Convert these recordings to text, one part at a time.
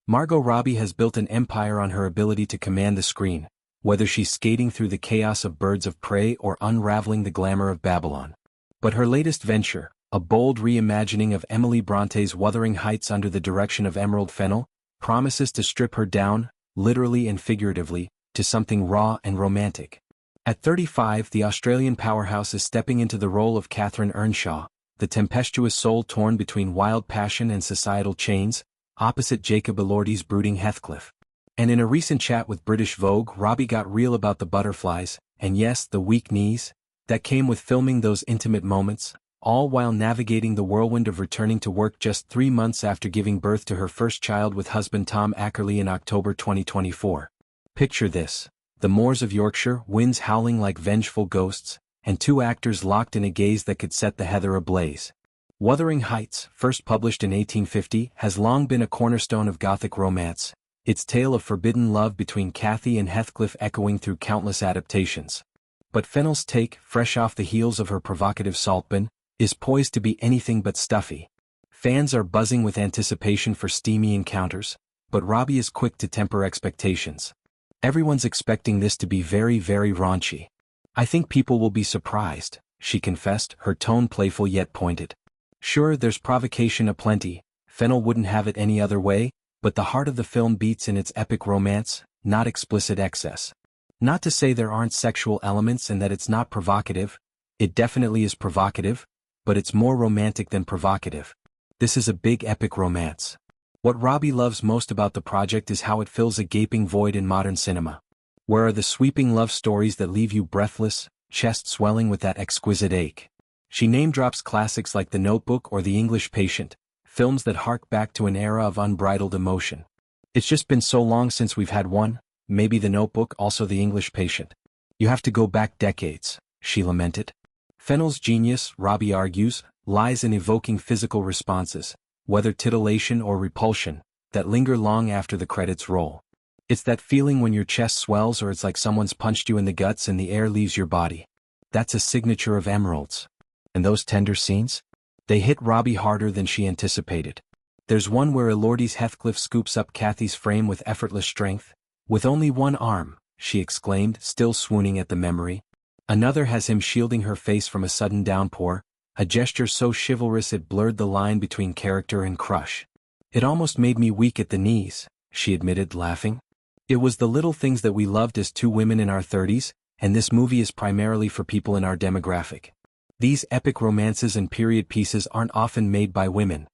Margot Robbie has built an empire on her ability to command the screen, whether she's skating through the chaos of Birds of Prey or unraveling the glamour of Babylon. But her latest venture, a bold reimagining of Emily Bronte's Wuthering Heights under the direction of Emerald Fennell, promises to strip her down, literally and figuratively, to something raw and romantic. At 35, the Australian powerhouse is stepping into the role of Catherine Earnshaw, the tempestuous soul torn between wild passion and societal chains, opposite Jacob Elordi's brooding Heathcliff. And in a recent chat with British Vogue, Robbie got real about the butterflies, and yes, the weak knees, that came with filming those intimate moments, all while navigating the whirlwind of returning to work just 3 months after giving birth to her first child with husband Tom Ackerley in October 2024. Picture this: the moors of Yorkshire, winds howling like vengeful ghosts, and 2 actors locked in a gaze that could set the heather ablaze. Wuthering Heights, first published in 1850, has long been a cornerstone of Gothic romance, its tale of forbidden love between Cathy and Heathcliff echoing through countless adaptations. But Fennell's take, fresh off the heels of her provocative Saltburn, is poised to be anything but stuffy. Fans are buzzing with anticipation for steamy encounters, but Robbie is quick to temper expectations. Everyone's expecting this to be very, very raunchy. "I think people will be surprised," she confessed, her tone playful yet pointed. Sure, there's provocation aplenty, Fennell wouldn't have it any other way, but the heart of the film beats in its epic romance, not explicit excess. Not to say there aren't sexual elements and that it's not provocative, it definitely is provocative, but it's more romantic than provocative. This is a big epic romance. What Robbie loves most about the project is how it fills a gaping void in modern cinema. Where are the sweeping love stories that leave you breathless, chest swelling with that exquisite ache? She name-drops classics like The Notebook or The English Patient, films that hark back to an era of unbridled emotion. It's just been so long since we've had one, maybe The Notebook, also The English Patient. You have to go back decades, she lamented. Fennell's genius, Robbie argues, lies in evoking physical responses, whether titillation or repulsion, that linger long after the credits roll. It's that feeling when your chest swells or it's like someone's punched you in the guts and the air leaves your body. That's a signature of Emerald's. And those tender scenes? They hit Robbie harder than she anticipated. There's one where Elordi's Heathcliff scoops up Cathy's frame with effortless strength. "With only one arm," she exclaimed, still swooning at the memory. Another has him shielding her face from a sudden downpour, a gesture so chivalrous it blurred the line between character and crush. "It almost made me weak at the knees," she admitted, laughing. "It was the little things that we loved as 2 women in our 30s, and this movie is primarily for people in our demographic. These epic romances and period pieces aren't often made by women.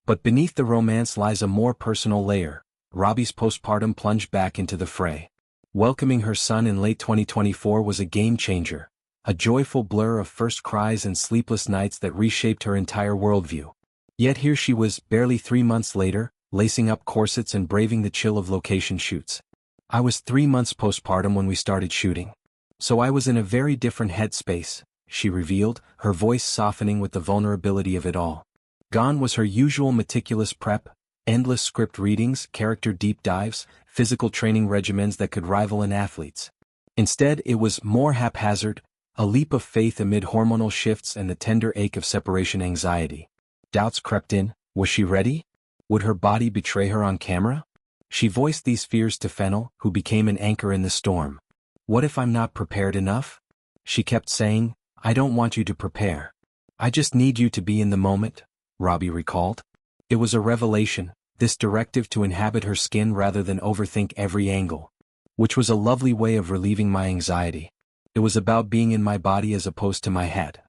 But beneath the romance lies a more personal layer." Robbie's postpartum plunged back into the fray. Welcoming her son in late 2024 was a game-changer, a joyful blur of first cries and sleepless nights that reshaped her entire worldview. Yet here she was, barely 3 months later, lacing up corsets and braving the chill of location shoots. "I was 3 months postpartum when we started shooting. So I was in a very different headspace," she revealed, her voice softening with the vulnerability of it all. Gone was her usual meticulous prep, endless script readings, character deep dives, physical training regimens that could rival an athlete's. Instead, it was more haphazard, a leap of faith amid hormonal shifts and the tender ache of separation anxiety. Doubts crept in. Was she ready? Would her body betray her on camera? She voiced these fears to Fennell, who became an anchor in the storm. "What if I'm not prepared enough?" She kept saying. "I don't want you to prepare. I just need you to be in the moment," Robbie recalled. It was a revelation, this directive to inhabit her skin rather than overthink every angle. Which was a lovely way of relieving my anxiety. It was about being in my body as opposed to my head.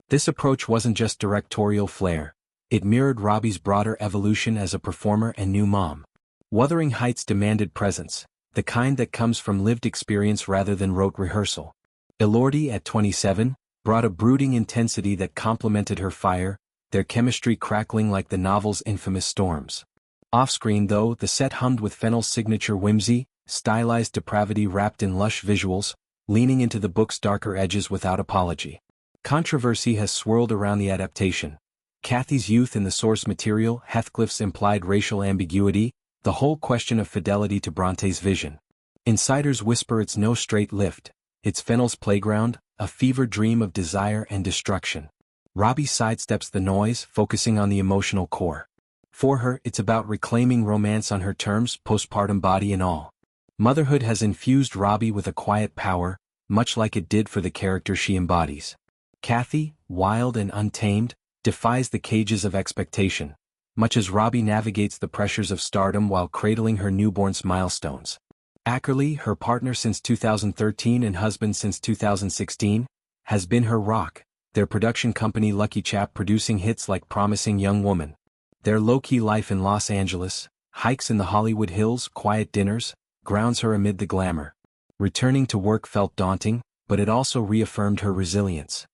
This approach wasn't just directorial flair. It mirrored Robbie's broader evolution as a performer and new mom. Wuthering Heights demanded presence, the kind that comes from lived experience rather than rote rehearsal. Elordi, at 27, brought a brooding intensity that complemented her fire, their chemistry crackling like the novel's infamous storms. Off-screen though, the set hummed with Fennell's signature whimsy, stylized depravity wrapped in lush visuals, leaning into the book's darker edges without apology. Controversy has swirled around the adaptation. Cathy's youth in the source material, Heathcliff's implied racial ambiguity, the whole question of fidelity to Bronte's vision. Insiders whisper it's no straight lift. It's Fennell's playground, a fever dream of desire and destruction. Robbie sidesteps the noise, focusing on the emotional core. For her, it's about reclaiming romance on her terms, postpartum body and all. Motherhood has infused Robbie with a quiet power, much like it did for the character she embodies. Kathy, wild and untamed, defies the cages of expectation, much as Robbie navigates the pressures of stardom while cradling her newborn's milestones. Ackerley, her partner since 2013 and husband since 2016, has been her rock, their production company Lucky Chap producing hits like Promising Young Woman. Their low-key life in Los Angeles, hikes in the Hollywood Hills, quiet dinners, grounds her amid the glamour. Returning to work felt daunting, but it also reaffirmed her resilience.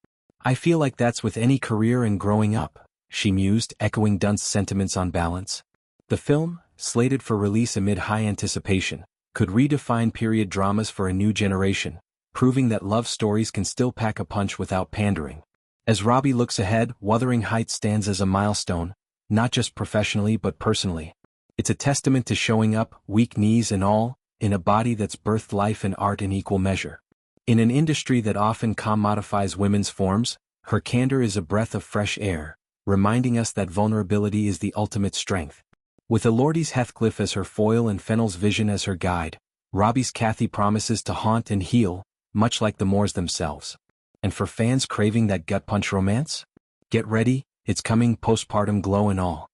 "I feel like that's with any career and growing up," she mused, echoing Dunst's sentiments on balance. The film, slated for release amid high anticipation, could redefine period dramas for a new generation, proving that love stories can still pack a punch without pandering. As Robbie looks ahead, Wuthering Heights stands as a milestone, not just professionally but personally. It's a testament to showing up, weak knees and all, in a body that's birthed life and art in equal measure. In an industry that often commodifies women's forms, her candor is a breath of fresh air, reminding us that vulnerability is the ultimate strength. With Elordi's Heathcliff as her foil and Fennell's vision as her guide, Robbie's Kathy promises to haunt and heal, much like the Moors themselves. And for fans craving that gut-punch romance? Get ready, it's coming, postpartum glow and all.